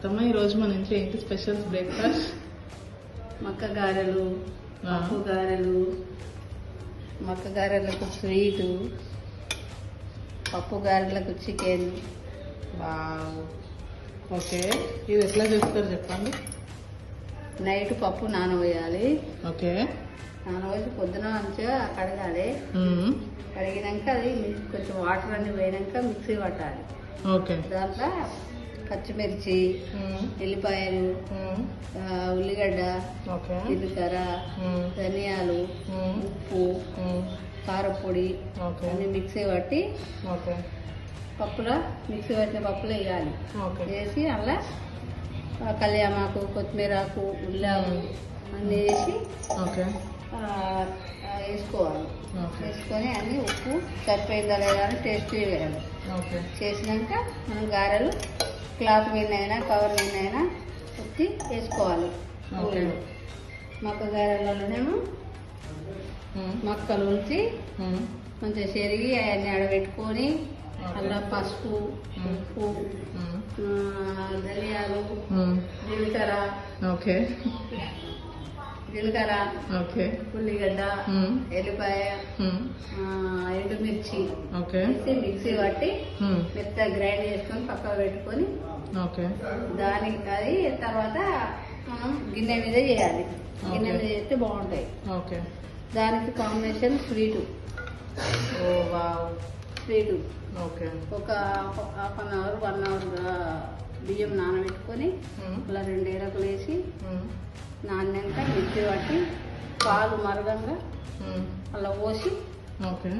అత్తమ్మ ఈరోజు మన ఇంట్లో ఏంటి స్పెషల్స్ బ్రేక్ఫాస్ట్? మక్క గారెలు, పప్పు గారెలు, మక్క గారెలకు స్వీటు, పప్పు గారెలకు చికెన్. Wow, okay. ఇది ఎట్లా చేస్తారు చెప్పండి. నైట్ పప్పు నానబోయాలి. ఓకే. నానబోసి పొద్దున మంచిగా కడగాలి. కడిగినాక అది కొంచెం వాటర్ అన్ని పోయినాక మిక్సీ పట్టాలి. ఓకే. దాంట్లో పచ్చిమిర్చి, ఎల్లిపాయలు, ఉల్లిగడ్డ, జీలకర్ర, ధనియాలు, ఉప్పు, కారపొడి అన్ని మిక్సీ పట్టి పప్పులో మిక్సీ పట్టిన పప్పులో వేయాలి. వేసి అలా కళ్యామాకు, కొత్తిమీరాకు, ఉల్లాకు అన్నీ వేసి వేసుకోవాలి. వేసుకొని అన్నీ ఉప్పు సరిపోయిందా లేదా అని టేస్ట్ చేయాలి. చేసినాక మనం గారెలు క్లాత్ మీద అయినా కవర్ మీద అయినా ఉత్తి వేసుకోవాలి. మక్క గారెలలోనేమో మక్కలు ఉంచి కొంచెం చెరిగి అవన్నీ ఆడబెట్టుకొని అలా పసుపు, ఉప్పు, ధనియాలు, జీలకర్ర, ఉల్లిగడ్డ, ఎల్లిపాయ, ఎండుమిర్చి వేసి మిక్సీ పట్టి మెత్తగా గ్రైండ్ చేసుకొని పక్కన పెట్టుకొని దానికి అది తర్వాత మనం గిన్నె మీద చేయాలి. గిన్నె మీద చేస్తే బాగుంటాయి. దానికి కాంబినేషన్ స్వీటు. స్వీటు ఒక హాఫ్ అన్ అవర్ 1 అవర్ బియ్యం నానబెట్టుకొని అలా 2 ఏలకులు వేసి నాణ్యంగా మిక్సీ పట్టి పాలు మరగంగా అలా పోసి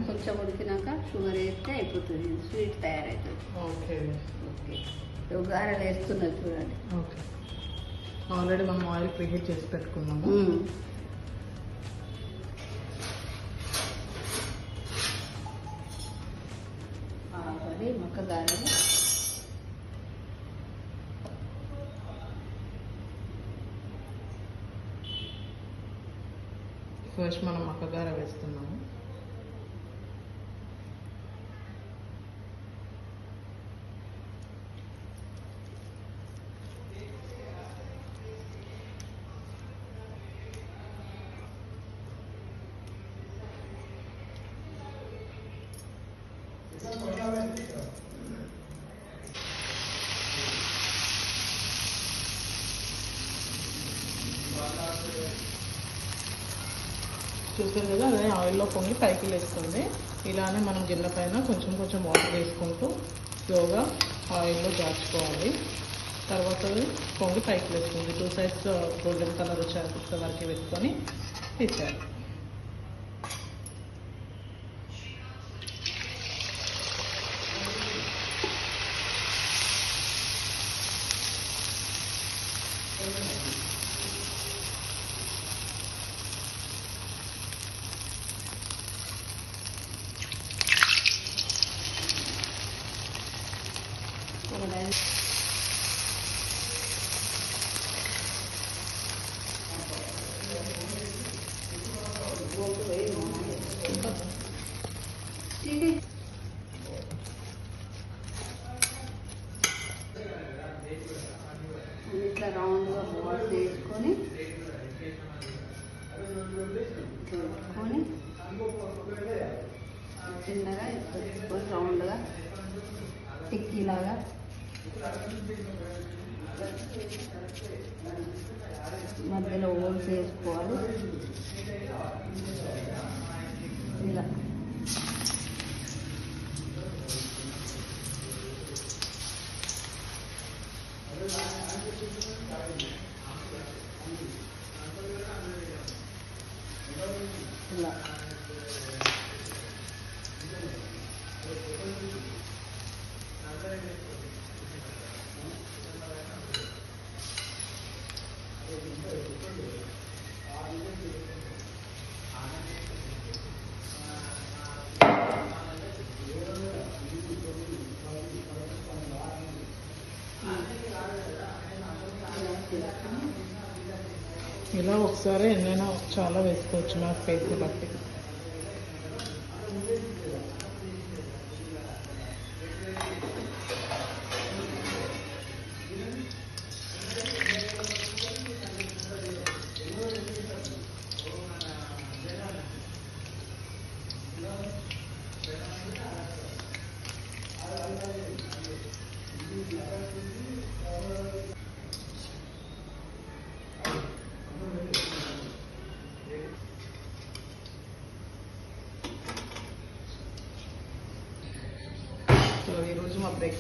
కొంచెం ఉడికినాక షుగర్ వేస్తే అయిపోతుంది. స్వీట్ తయారవుతుంది. గారెలు వేస్తున్నది చూడండి. ఆల్రెడీ మనం ఆయిల్ ప్రీహీట్ చేసి పెట్టుకున్నాము. మక్క గారెలు ఫస్ట్ మనం మక్కగార వేస్తున్నాము. చూసారు కదా, అదే ఆయిల్లో పొంగి పైకి లేస్తుంది. ఇలానే మనం గిన్నె పైన కొంచెం కొంచెం వాటర్ వేసుకుంటూ స్లోగా ఆయిల్లో దాచుకోవాలి. తర్వాత పొంగి పైకి లేస్తుంది. 2 సైడ్స్ గోల్డెన్ కలర్ వచ్చే వరకు వేసుకొని తీసేయాలి. ఇట్లా రౌండ్గా బాల్స్ వేసుకొని చిన్నగా వేసుకొని రౌండ్గా టిక్కీలాగా మధ్యలో హోల్స్ వేసుకోవాలి. ఇలా ఇలా ఇలా ఒకసారి ఎన్నైనా చాలా వేసుకోవచ్చు నా స్పేస్ బట్టి.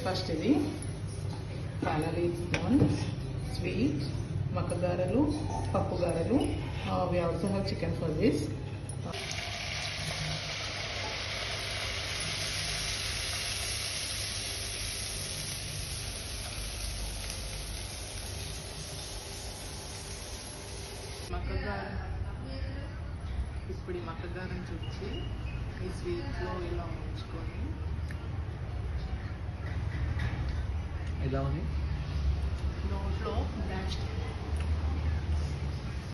బ్రేక్ఫాస్ట్ ఇది. ఫైనలీ వన్ స్వీట్ మక్కగారెలు, పప్పు గారెలు. We also have chicken for this. మక్కగారె ఇప్పుడు ఈ మక్కగారెని చుచ్చి ఈ స్వీట్లో ఇలా ఉంచుకొని ఎలా ఉంది?